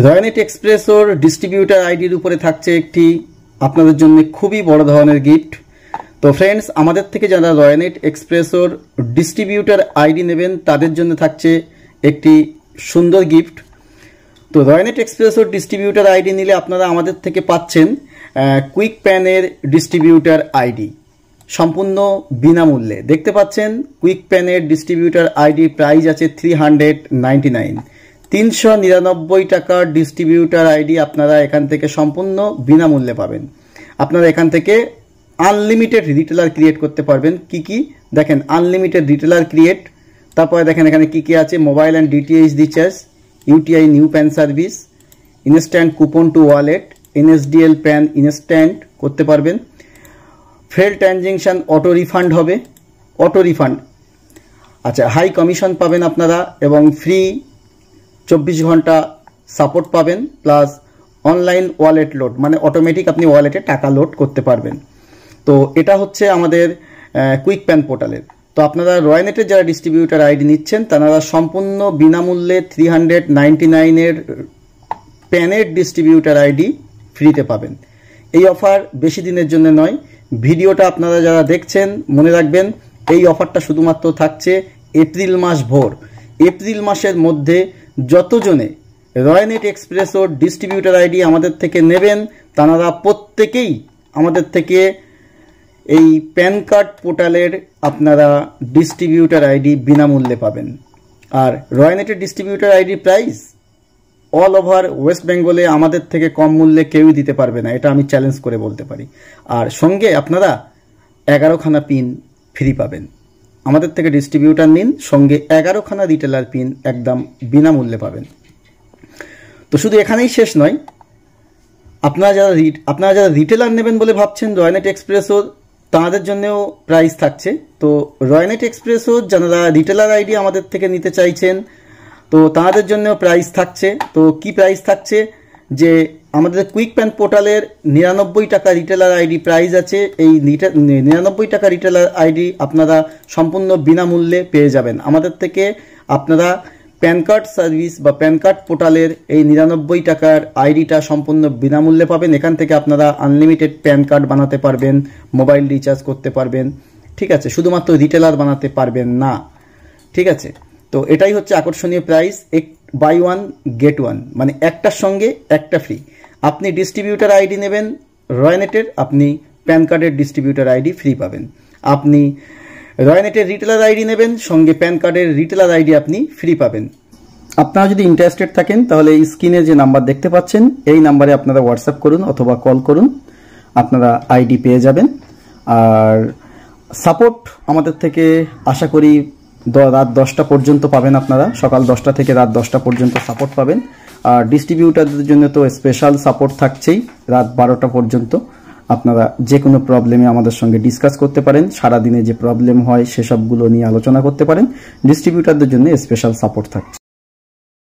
রয়্যালনেট এক্সপ্রেসোর distributor আইডির উপরে থাকছে একটি আপনাদের জন্য খুবই বড় ধরনের গিফট। তো ফ্রেন্ডস, আমাদের থেকে যারা রয়্যালনেট এক্সপ্রেসোর ডিস্ট্রিবিউটার আইডি নেবেন তাদের জন্য থাকছে একটি সুন্দর গিফট। তো রয়্যালনেট এক্সপ্রেসোর ডিস্ট্রিবিউটার আইডি নিলে আপনারা আমাদের থেকে পাচ্ছেন কুইক প্যানের ডিস্ট্রিবিউটার আইডি সম্পূর্ণ বিনামূল্যে। দেখতে পাচ্ছেন কুইক প্যানের ডিস্ট্রিবিউটার আইডি প্রাইস আছে 399, 399 টাকার ডিস্ট্রিবিউটার আইডি আপনারা এখান থেকে সম্পূর্ণ বিনামূল্যে পাবেন। আপনারা এখান থেকে আনলিমিটেড রিটেলার ক্রিয়েট করতে পারবেন। কি দেখেন, আনলিমিটেড রিটেলার ক্রিয়েট, তারপরে দেখেন এখানে কি আছে, mobile and DTH recharge, UTI new pan service, instant coupon two wallet, NSDL pan instant করতে পারবেন, ফেল ট্রানজ্যাকশন অটো রিফান্ড হবে, অটো রিফান্ড, আচ্ছা হাই কমিশন পাবেন আপনারা, এবং ফ্রি 24 ঘন্টা সাপোর্ট পাবেন, প্লাস অনলাইন ওয়ালেট লোড, মানে অটোমেটিক আপনি ওয়ালেটে টাকা লোড করতে পারবেন। তো এটা হচ্ছে আমাদের কুইক প্যান পোর্টালের। তো আপনারা রয়্যালনেটের যারা ডিস্ট্রিবিউটার আইডি নিচ্ছেন তারা সম্পূর্ণ বিনামূল্যে 399-এর প্যানের ডিস্ট্রিবিউটার আইডি ফ্রিতে পাবেন। এই অফার বেশি দিনের জন্য নয়। ভিডিওটা আপনারা যারা দেখছেন মনে রাখবেন, এই অফারটা শুধুমাত্র থাকছে এপ্রিল মাস ভোর। এপ্রিল মাসের মধ্যে যতজনে রয়্যালনেট এক্সপ্রেসোর ডিস্ট্রিবিউটার আইডি আমাদের থেকে নেবেন তারা প্রত্যেকেই আমাদের থেকে এই প্যান কার্ড পোর্টালের আপনারা ডিস্ট্রিবিউটার আইডি বিনামূল্যে পাবেন। আর রয়্যালনেটের distributor ID price all over West বেঙ্গলে আমাদের থেকে কম মূল্যে কেউই দিতে পারবে না, এটা আমি চ্যালেঞ্জ করে বলতে পারি। আর সঙ্গে আপনারা 11খানা পিন ফ্রি পাবেন। আমাদের থেকে ডিস্ট্রিবিউটার নিন, সঙ্গে 11খানা রিটেলার পিন একদম বিনামূল্যে পাবেন। তো শুধু এখানেই শেষ নয়, আপনারা যারা রিটেলার নেবেন বলে ভাবছেন রয়্যালনেট এক্সপ্রেসোর, তাদের জন্যও প্রাইস থাকছে। তো রয়্যালনেট এক্সপ্রেসোর যারা রিটেলার আইডি আমাদের থেকে নিতে চাইছেন তো তাদের জন্য প্রাইস থাকছে। তো কি প্রাইস থাকছে, যে আমাদের কুইক প্যান পোর্টালের 99 টাকা রিটেলার আইডি প্রাইস আছে। এই 99 টাকা রিটেলার আইডি আপনারা সম্পূর্ণ বিনামূল্যে পেয়ে যাবেন আমাদের থেকে। আপনারা প্যান কার্ড সার্ভিস বা প্যান কার্ড পোর্টালের এই 99 টাকার আইডিটা সম্পূর্ণ বিনামূল্যে পাবেন। এখান থেকে আপনারা আনলিমিটেড প্যান কার্ড বানাতে পারবেন, মোবাইল রিচার্জ করতে পারবেন, ঠিক আছে। শুধুমাত্র রিটেলার বানাতে পারবেন না, ঠিক আছে। তো এটাই হচ্ছে আকর্ষণীয় price, buy one get one, মানে একটার সঙ্গে একটা ফ্রি। আপনি ডিস্ট্রিবিউটার আইডি নেবেন রয়্যালনেটের, আপনি প্যান কার্ডের ডিস্ট্রিবিউটার আইডি ফ্রি পাবেন। আপনি রয়্যালনেটের রিটেলার আইডি নেবেন, সঙ্গে প্যান কার্ডের রিটেলার আইডি আপনি ফ্রি পাবেন। আপনারা যদি ইন্টারেস্টেড থাকেন তাহলে এই স্ক্রিনে যে নাম্বার দেখতে পাচ্ছেন এই নাম্বারে আপনারা হোয়াটসঅ্যাপ করুন অথবা কল করুন, আপনারা আইডি পেয়ে যাবেন। আর সাপোর্ট আমাদের থেকে আশা করি রাত 10টা পর্যন্ত পাবেন আপনারা, সকাল 10টা থেকে রাত 10টা পর্যন্ত সাপোর্ট পাবেন। আর ডিস্ট্রিবিউটারদের জন্য তো স্পেশাল সাপোর্ট থাকছেই, রাত 12টা পর্যন্ত আপনারা যে কোনো প্রবলেমে আমাদের সঙ্গে ডিসকাস করতে পারেন। সারাদিনে যে প্রবলেম হয় সেসবগুলো নিয়ে আলোচনা করতে পারেন। ডিস্ট্রিবিউটারদের জন্য স্পেশাল সাপোর্ট থাকছে।